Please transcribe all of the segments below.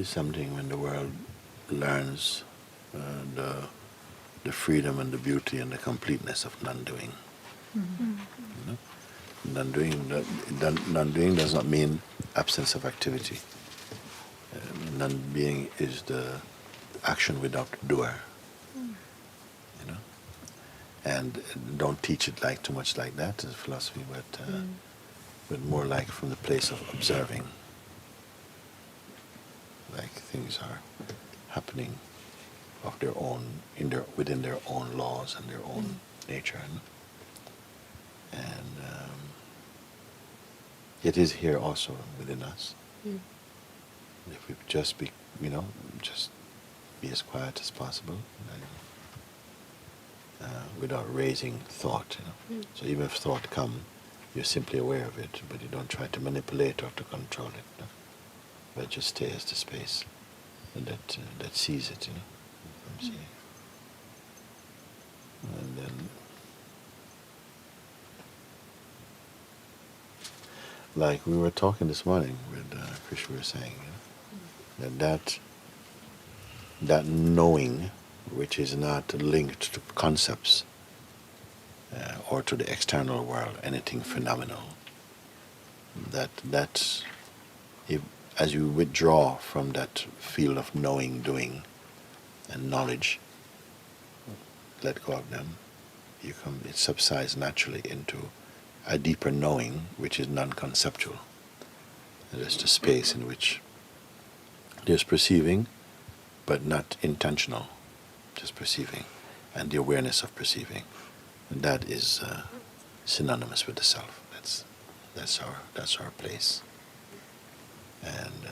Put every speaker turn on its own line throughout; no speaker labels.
Something when the world learns the freedom and the beauty and the completeness of non-doing. Mm-hmm. You know? Non-doing does not mean absence of activity. Non-being is the action without the doer. You know, and don't teach it like too much like that as a philosophy, but more like from the place of observing. Like things are happening of their own, within their own laws and their own nature, and it is here also within us. If we just be, just be as quiet as possible, without raising thought. So even if thought come, you're simply aware of it, but you don't try to manipulate or to control it. But just stay as the space that sees it, from seeing. And then, like we were talking this morning with Krish, we were saying that knowing, which is not linked to concepts or to the external world, anything phenomenal, that's if, as you withdraw from that field of knowing, doing, and knowledge, let go of them, it subsides naturally into a deeper knowing, which is non-conceptual. There's the space in which there's perceiving, but not intentional, just perceiving, and the awareness of perceiving. And that is synonymous with the self. That's our place. And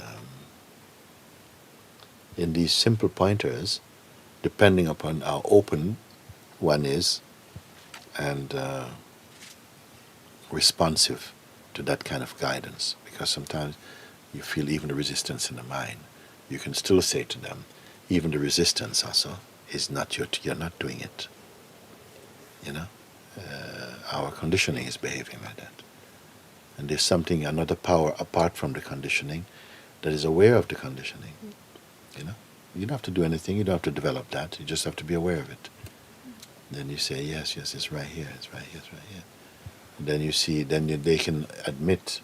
in these simple pointers, depending upon how open one is and responsive to that kind of guidance, because sometimes you feel even the resistance in the mind, you can still say to them, even the resistance also is not you're not doing it. Our conditioning is behaving like that. And there's another power apart from the conditioning that is aware of the conditioning. You don't have to do anything, you don't have to develop that, you just have to be aware of it. Then you say, yes, it's right here, it's right here, it's right here. And then you see, they can admit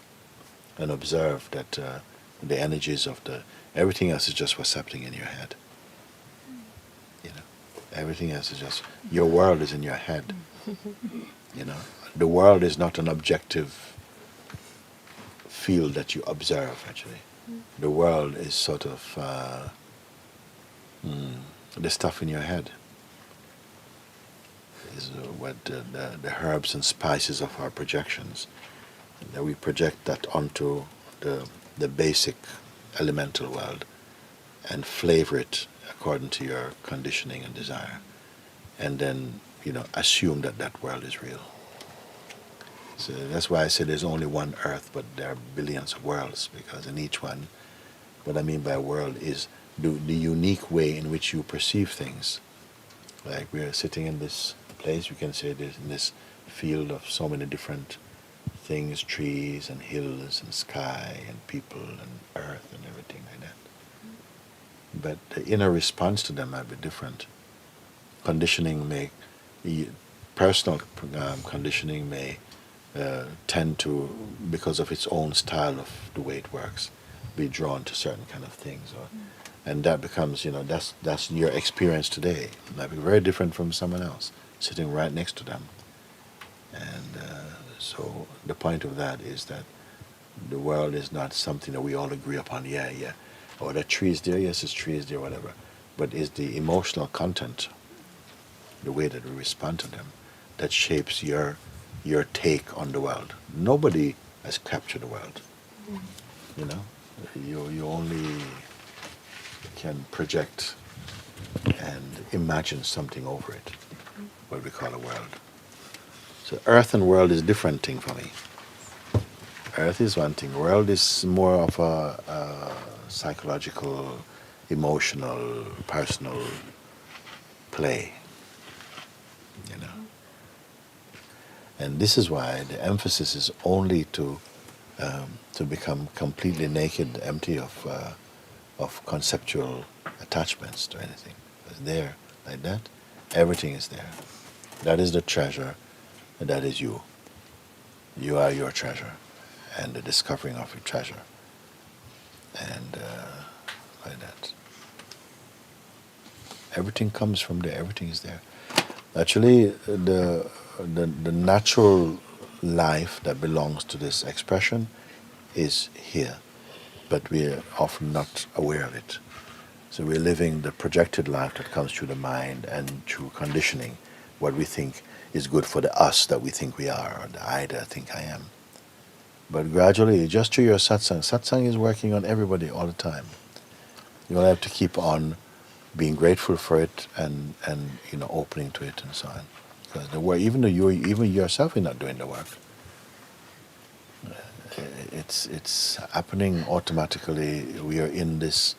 and observe that the energies of everything else is just what's happening in your head. Everything else is just, your world is in your head. The world is not an objective field that you observe, actually. The world is sort of the stuff in your head. Is what the herbs and spices of our projections. And that we project that onto the basic elemental world and flavor it according to your conditioning and desire. And then, assume that world is real. So that's why I say there's only one earth, but there are billions of worlds, because in each one, what I mean by world is the unique way in which you perceive things. Like we're sitting in this place, we can say this in this field of so many different things, trees and hills and sky and people and earth and everything like that. But the inner response to them might be different. Personal conditioning may tend to, because of its own style of the way it works, be drawn to certain kind of things, and that becomes, that's your experience today. It might be very different from someone else sitting right next to them. And so the point of that is that the world is not something that we all agree upon. Yeah. Or that tree is there, yes, it's tree is there, whatever. But is the emotional content, the way that we respond to them, that shapes your take on the world. Nobody has captured the world. You only can project and imagine something over it, what we call a world. So earth and world is a different thing for me. Earth is one thing. World is more of a psychological, emotional, personal play, you know. And this is why the emphasis is only to become completely naked, empty of conceptual attachments to anything. It's there, like that. Everything is there. That is the treasure, and that is you. You are your treasure, and the discovering of your treasure. And like that. Everything comes from there. Everything is there. Actually, the natural life that belongs to this expression is here, but we're often not aware of it. So we're living the projected life that comes through the mind and through conditioning, what we think is good for the us that we think we are, or the I that I think I am. But gradually, just through your satsang is working on everybody all the time. You'll have to keep on being grateful for it and opening to it and so on. Because the work, even yourself, you're not doing the work. It's happening automatically. We are in this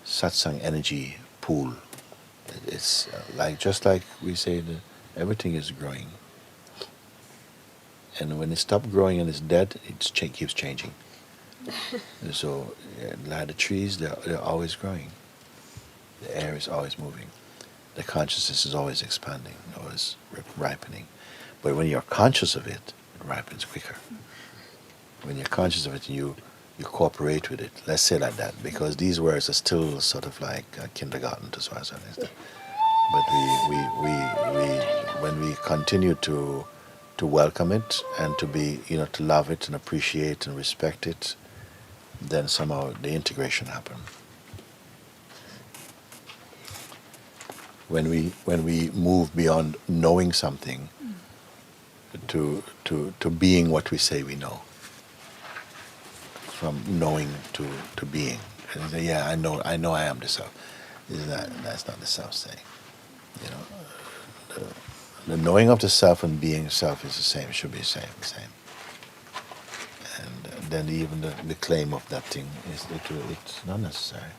satsang energy pool. It's just like we say that everything is growing. And when it stops growing and it's dead, it keeps changing. So, like the trees, they're always growing. The air is always moving. The consciousness is always expanding, always ripening. But when you're conscious of it, it ripens quicker. When you're conscious of it, you cooperate with it. Let's say like that, because these words are still sort of like kindergarten to some extent. But when we continue to welcome it and to be, to love it and appreciate and respect it, then somehow the integration happens. When we move beyond knowing something to being what we say we know, from knowing to being, and say, yeah, I know I am the self. That's not the self saying. The knowing of the self and being self is the same. It should be the same. And then even the claim of that thing it's not necessary.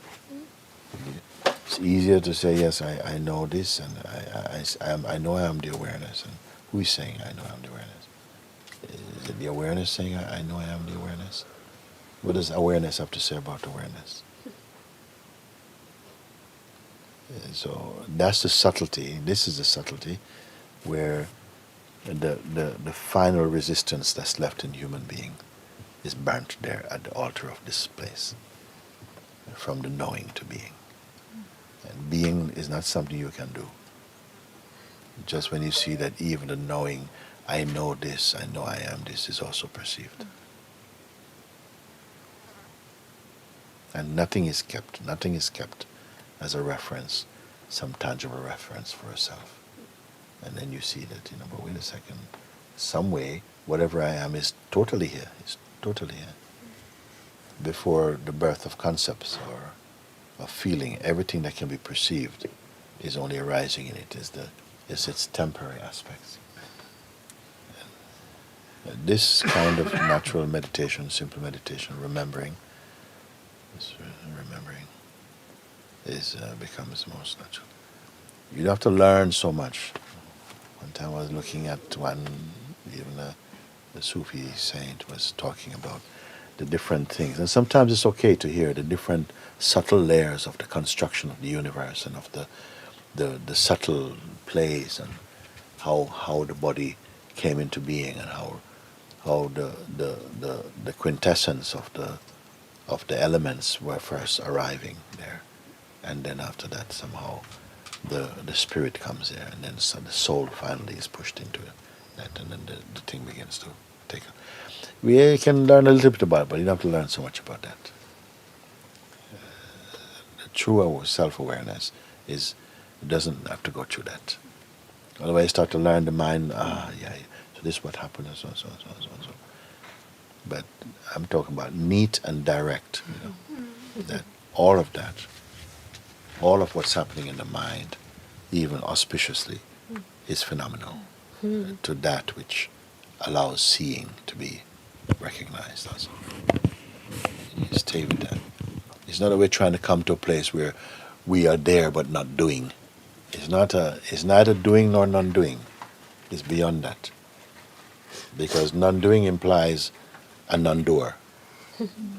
It's easier to say, yes, I know this, and I know I am the awareness. And who is saying I know I am the awareness? Is it the awareness saying I know I am the awareness? What does awareness have to say about awareness? So that's the subtlety. This is the subtlety where the final resistance that's left in human being is burnt there at the altar of this place, from the knowing to being. And being is not something you can do. Just when you see that even the knowing, I know this, I know I am this, is also perceived. And nothing is kept as a reference, some tangible reference for a self. And then you see that, but wait a second, some way, whatever I am is totally here. It's totally here. Before the birth of concepts or of feeling, everything that can be perceived is only arising in it, is its temporary aspects. And this kind of natural meditation, simple meditation, remembering, becomes most natural. You don't have to learn so much. One time I was looking at even a Sufi saint was talking about the different things. And sometimes it's okay to hear the different subtle layers of the construction of the universe and of the subtle plays and how the body came into being and how the quintessence of the elements were first arriving there. And then after that somehow the spirit comes there, and then so the soul finally is pushed into that, and then the thing begins to take up. We can learn a little bit about it, but you don't have to learn so much about that. The true self-awareness doesn't have to go through that. Otherwise you start to learn the mind, so this is what happened, and so. But I'm talking about neat and direct, that all of what's happening in the mind, even auspiciously, is phenomenal to that which allows seeing to be recognized also. You stay with that. It's not that we're trying to come to a place where we are there but not doing. It's neither doing nor non-doing. It's beyond that. Because non-doing implies a non-doer.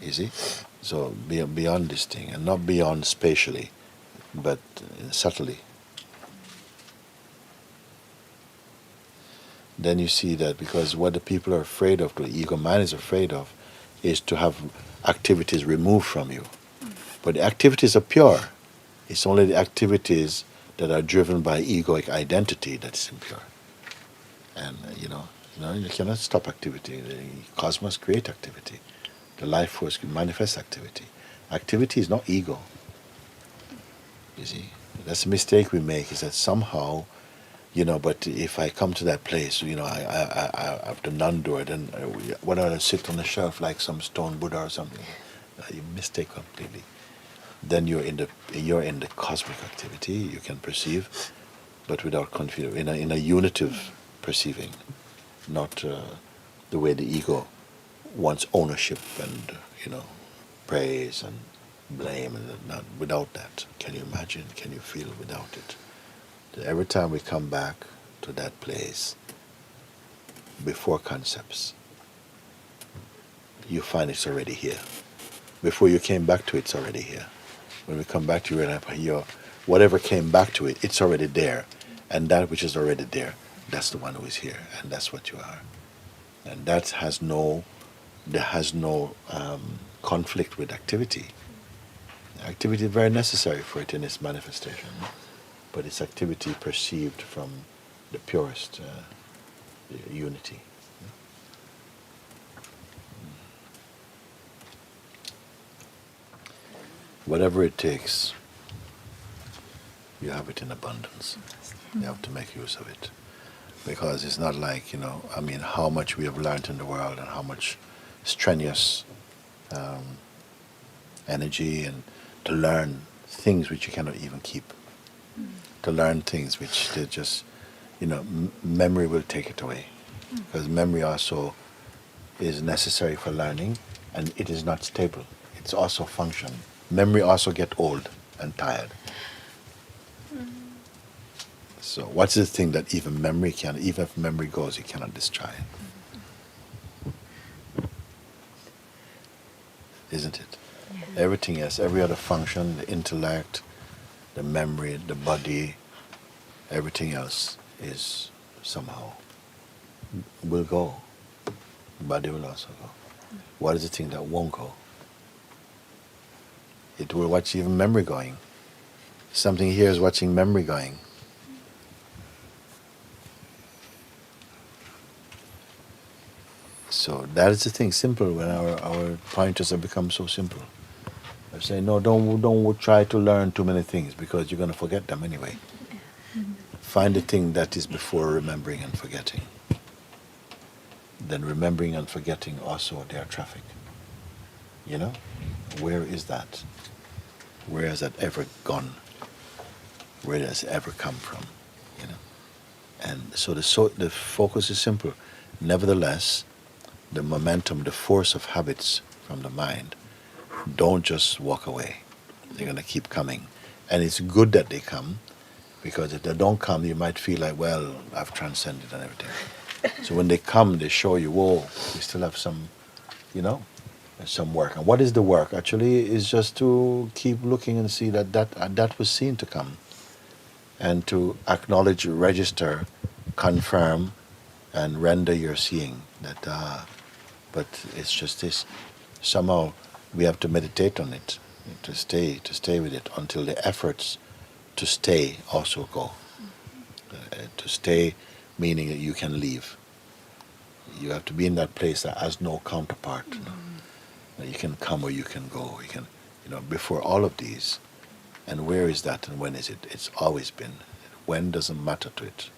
You see? So beyond this thing, and not beyond spatially, but subtly. Then you see that because what the people are afraid of, the ego mind is afraid of, is to have activities removed from you. But the activities are pure. It's only the activities that are driven by egoic identity that is impure. And you cannot stop activity. The cosmos create activity. The life force can manifest activity. Activity is not ego. You see, that's a mistake we make. Is that somehow, but if I come to that place, I have the non-doer, then when I sit on the shelf like some stone Buddha or something, you mistake completely. Then you're in the cosmic activity. You can perceive, but without confusion, in a unitive perceiving, not the way the ego wants ownership and praise and blame, and not without that. Can you imagine? Can you feel without it? Every time we come back to that place before concepts, you find it's already here. Before you came back to it, it's already here. When we come back to whatever came back to it, it's already there. And that which is already there, that's the one who is here, and that's what you are. And that has no conflict with activity. Activity is very necessary for it in its manifestation, but it's activity perceived from the purest unity. Whatever it takes, you have it in abundance. You have to make use of it. Because it's not like, how much we have learned in the world and how much strenuous energy and to learn things which you cannot even keep. To learn things which they just, memory will take it away. Because memory also is necessary for learning, and it is not stable. It's also function. Memory also get old and tired. So what's the thing that even if memory goes, you cannot destroy it? Isn't it? Yeah. Everything else, every other function, the intellect, the memory, the body, everything else is somehow will go. The body will also go. What is the thing that won't go? It will watch even memory going. Something here is watching memory going. So that is the thing, simple, when our pointers have become so simple. I say, no, don't try to learn too many things because you're going to forget them anyway. Find the thing that is before remembering and forgetting. Then remembering and forgetting also, they are traffic. Where is that? Where has that ever gone? Where does it ever come from? And so the focus is simple. Nevertheless, the momentum, the force of habits from the mind, don't just walk away. They're going to keep coming. And it's good that they come, because if they don't come, you might feel like, well, I've transcended and everything. So when they come, they show you, whoa, we still have some, some work. And what is the work? Actually, is just to keep looking and see that was seen to come. And to acknowledge, register, confirm, and render your seeing that, but it's just this. Somehow we have to meditate on it, to stay with it until the efforts to stay also go. To stay meaning that you can leave. You have to be in that place that has no counterpart. That you can come or you can go. You can, before all of these. And where is that and when is it? It's always been. When doesn't matter to it.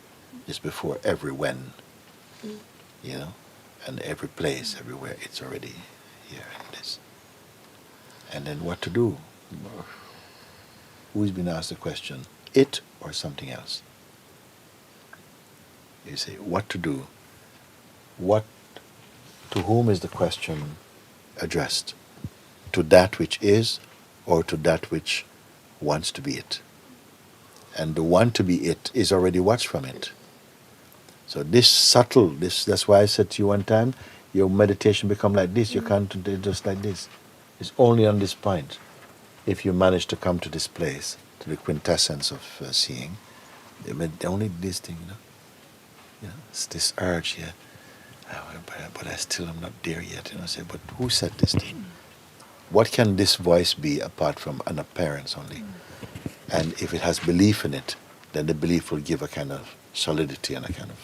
It's before every when. And every place, everywhere, it's already here in this. And then what to do? Who's been asked the question? It or something else? You say, what to do? To whom is the question addressed? To that which is or to that which wants to be it. And the want to be it is already watched from it. So that's why I said to you one time, your meditation become like this, you can't do just like this. It's only on this point. If you manage to come to this place, to the quintessence of seeing, only this thing, it's this urge here. But I still am not there yet. Say, but who said this thing? What can this voice be apart from an appearance only? And if it has belief in it, then the belief will give a kind of solidity and a kind of,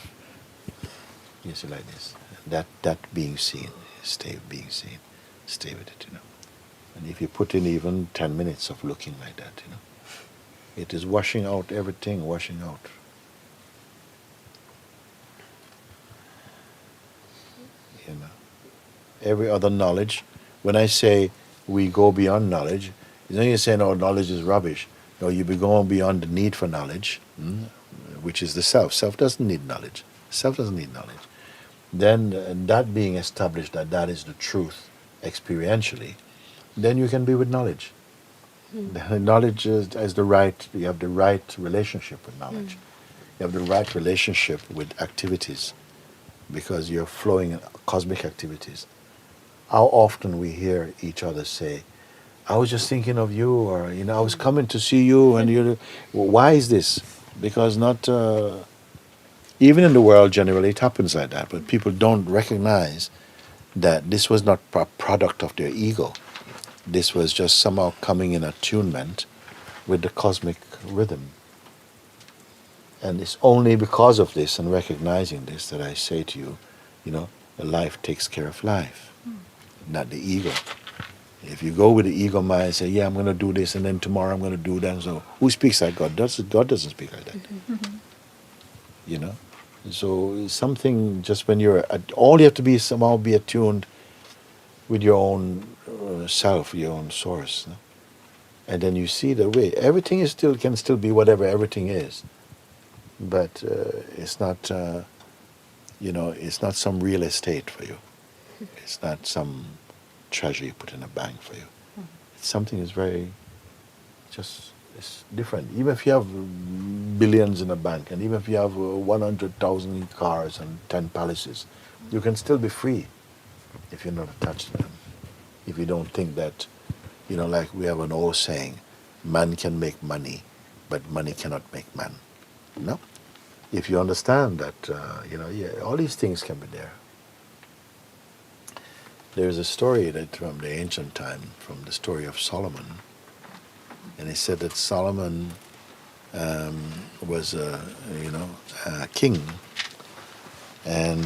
you see, like this. That being seen, stay being seen, stay with it, And if you put in even 10 minutes of looking like that, it is washing out everything, washing out. Every other knowledge. When I say we go beyond knowledge, it's not you saying, oh, knowledge is rubbish. No, you be going beyond the need for knowledge, which is the self. Self doesn't need knowledge. Self doesn't need knowledge. Then that being established that is the truth experientially, then you can be with knowledge. Knowledge is the right, you have the right relationship with knowledge. You have the right relationship with activities because you're flowing in cosmic activities. How often we hear each other say, I was just thinking of you, or I was coming to see you, and why is this? Because not, even in the world generally it happens like that, but people don't recognize that this was not a product of their ego. This was just somehow coming in attunement with the cosmic rhythm. And it's only because of this and recognizing this that I say to you, life takes care of life, not the ego. If you go with the ego mind and say, yeah, I'm going to do this, and then tomorrow I'm going to do that, so who speaks like God? God doesn't speak like that. So something, just when all you have to be somehow be attuned with your own self, your own source. And then you see the way, everything can still be whatever everything is. But it's not, it's not some real estate for you. It's not some treasure you put in a bank for you. It's something that's very, it's different. Even if you have billions in a bank, and even if you have 100,000 cars and 10 palaces, you can still be free if you're not attached to them. If you don't think that, like we have an old saying, man can make money, but money cannot make man. No? If you understand that, all these things can be there. There's a story that from the ancient time, from the story of Solomon, and he said that Solomon was a king, and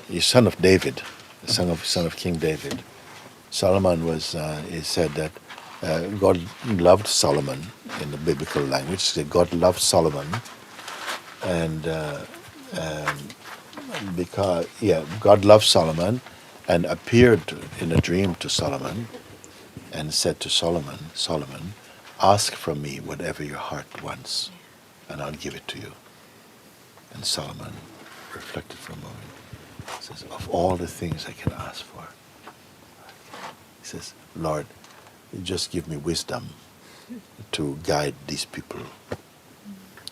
he's son of David, the son of King David. Solomon was, he said that God loved Solomon in the biblical language. That God loved Solomon, and God loved Solomon, and appeared in a dream to Solomon, and said to Solomon, ask from me whatever your heart wants, and I'll give it to you. And Solomon reflected for a moment. He says, of all the things I can ask for, he says, Lord, just give me wisdom to guide these people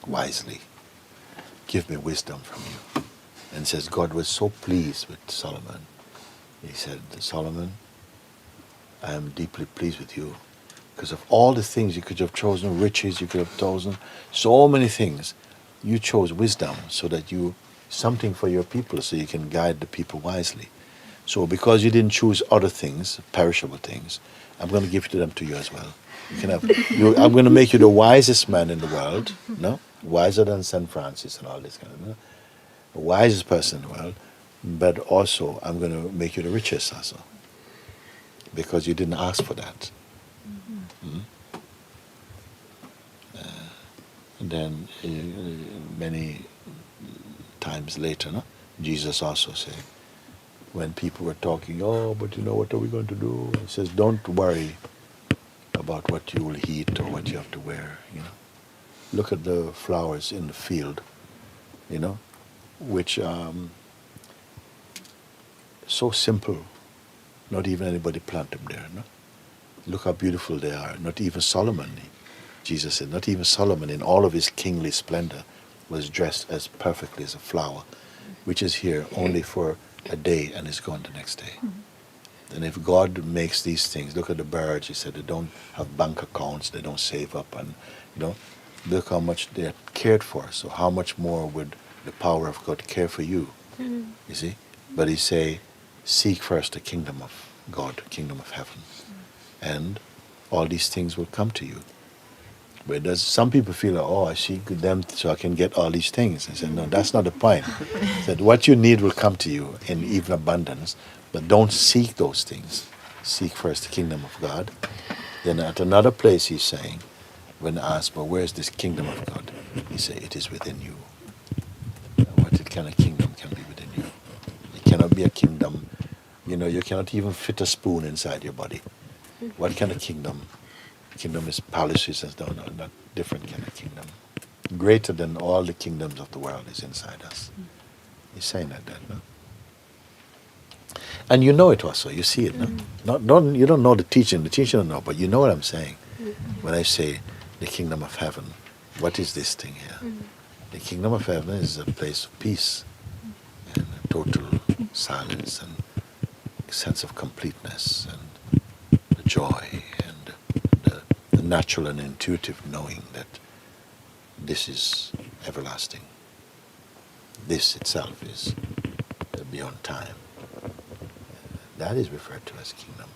wisely. Give me wisdom from you. And says God was so pleased with Solomon. He said, Solomon, I am deeply pleased with you because of all the things you could have chosen, riches, you could have chosen, so many things. You chose wisdom so that something for your people so you can guide the people wisely. So because you didn't choose other things, perishable things, I'm going to give them to you as well. You can have, I'm going to make you the wisest man in the world, wiser than St. Francis and all this kind of, the wisest person in the world, but also I'm going to make you the richest also, because you didn't ask for that. And then many times later, Jesus also said, when people were talking, but what are we going to do? He says, don't worry about what you will eat or what you have to wear. Look at the flowers in the field, which so simple. Not even anybody plant them there. No? Look how beautiful they are. Not even Solomon, Jesus said, not even Solomon in all of his kingly splendor was dressed as perfectly as a flower, which is here only for a day and is gone the next day. And if God makes these things, look at the birds, he said they don't have bank accounts, they don't save up, and look how much they're cared for. So how much more would the power of God care for you? You see? But he say, seek first the kingdom of God, the kingdom of heaven. And all these things will come to you. But some people feel like, oh, I seek them so I can get all these things. I said, no, that's not the point. I said, what you need will come to you in even abundance, but don't seek those things. Seek first the kingdom of God. Then at another place he's saying, when asked, well, where is this kingdom of God? He said, it is within you. What kind of kingdom can be within you? It cannot be a kingdom. You cannot even fit a spoon inside your body. What kind of kingdom? Kingdom is palaces and not different kind of kingdom. Greater than all the kingdoms of the world is inside us. He's saying that, no? And you know it also, you see it, no? You don't know the teaching don't know, but you know what I'm saying. When I say the kingdom of heaven, what is this thing here? The kingdom of heaven is a place of peace and total silence and sense of completeness and the joy and the natural and intuitive knowing that this is everlasting. This itself is beyond time. That is referred to as kingdom.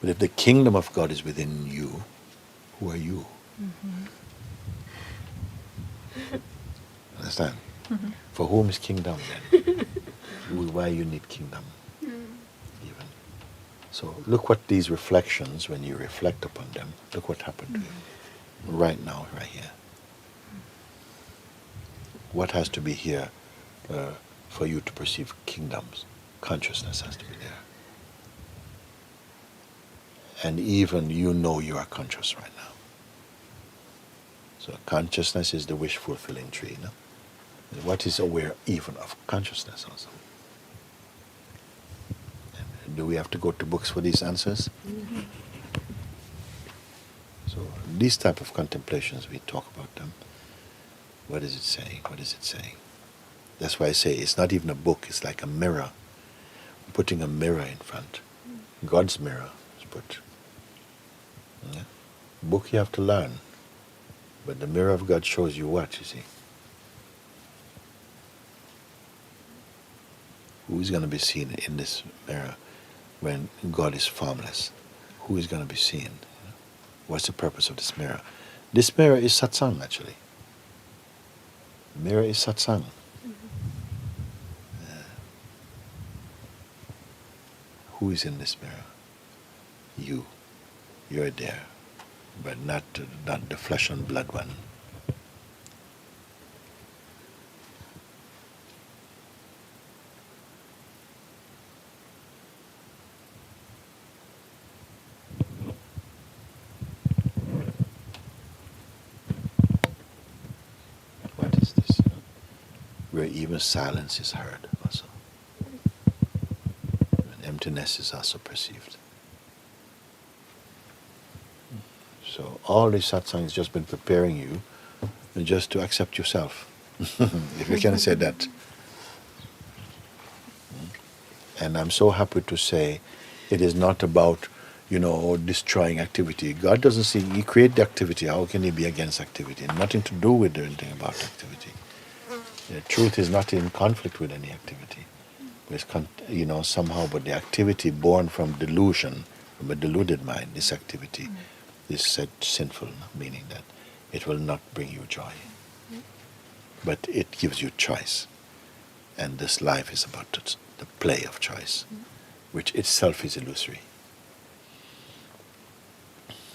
But if the kingdom of God is within you, who are you? Understand? For whom is kingdom then? Why you need kingdom? Even. So look what these reflections, when you reflect upon them, look what happened to you. Right now, right here. What has to be here for you to perceive kingdoms? Consciousness has to be there. And even you are conscious right now. So consciousness is the wish-fulfilling tree. No? What is aware even of consciousness also? And do we have to go to books for these answers? So these type of contemplations, we talk about them. What is it saying? What is it saying? That's why I say it's not even a book, it's like a mirror. Putting a mirror in front. God's mirror is put. Yeah? Book you have to learn. But the mirror of God shows you what, you see. Who is going to be seen in this mirror when God is formless? Who is going to be seen? What's the purpose of this mirror? This mirror is satsang, actually. Mirror is satsang. Who is in this mirror? You. You're there, but not the flesh and blood one. What is this? Where even silence is heard also. And emptiness is also perceived. So all this satsang has just been preparing you just to accept yourself, if you can say that. And I'm so happy to say it is not about, destroying activity. God doesn't see, He created the activity. How can He be against activity? Nothing to do with anything about activity. The truth is not in conflict with any activity. It's somehow, but the activity born from delusion, from a deluded mind, this activity, is said sinful, meaning that it will not bring you joy. But it gives you choice. And this life is about the play of choice, which itself is illusory.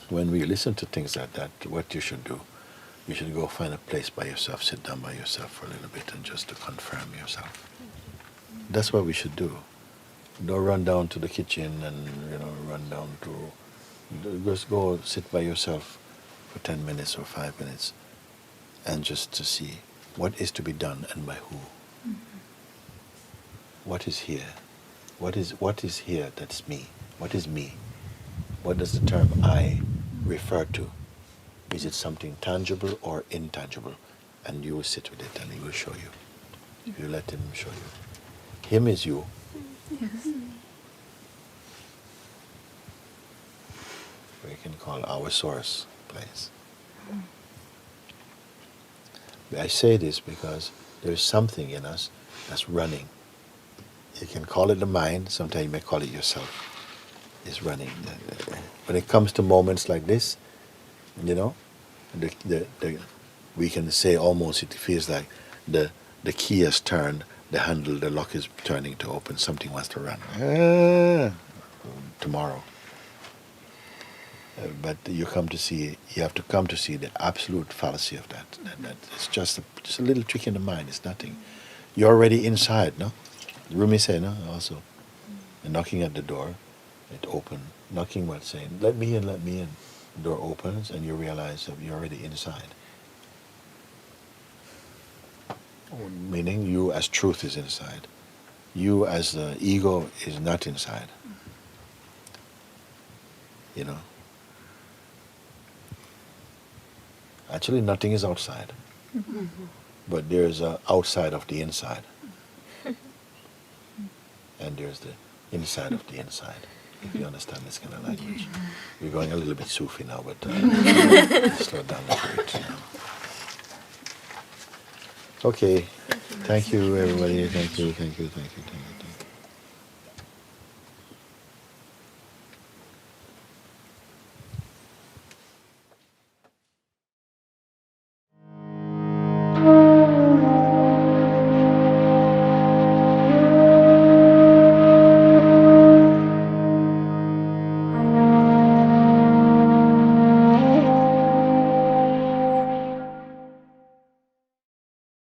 When we listen to things like that, what you should do, you should go find a place by yourself, sit down by yourself for a little bit and just to confirm yourself. That's what we should do. Don't run down to the kitchen and, run down to... Just go sit by yourself for 10 minutes or 5 minutes and just to see what is to be done and by who. what is here? What is here that's me? What is me? What does the term I refer to? Is it something tangible or intangible? And you will sit with it and he will show you. You let him show you. Him is you.
Yes.
We can call our source place. I say this because there's something in us that's running. You can call it the mind, sometimes you may call it yourself. It's running. When it comes to moments like this, you know, we can say almost it feels like the key has turned, the handle, the lock is turning to open, something wants to run. Tomorrow. But you have to come to see the absolute fallacy of that. That it's just a little trick in the mind, it's nothing. You're already inside, no? Rumi said, no? Also. And knocking at the door, it opened. Knocking what? Saying, let me in, let me in. The door opens and you realize that you're already inside. Meaning you as truth is inside. You as the ego is not inside. You know? Actually, nothing is outside. But there's an outside of the inside. And there's the inside of the inside. If you understand this kind of language. We're going a little bit Sufi now, but slow down a little bit. Okay. Thank you, everybody. Thank you.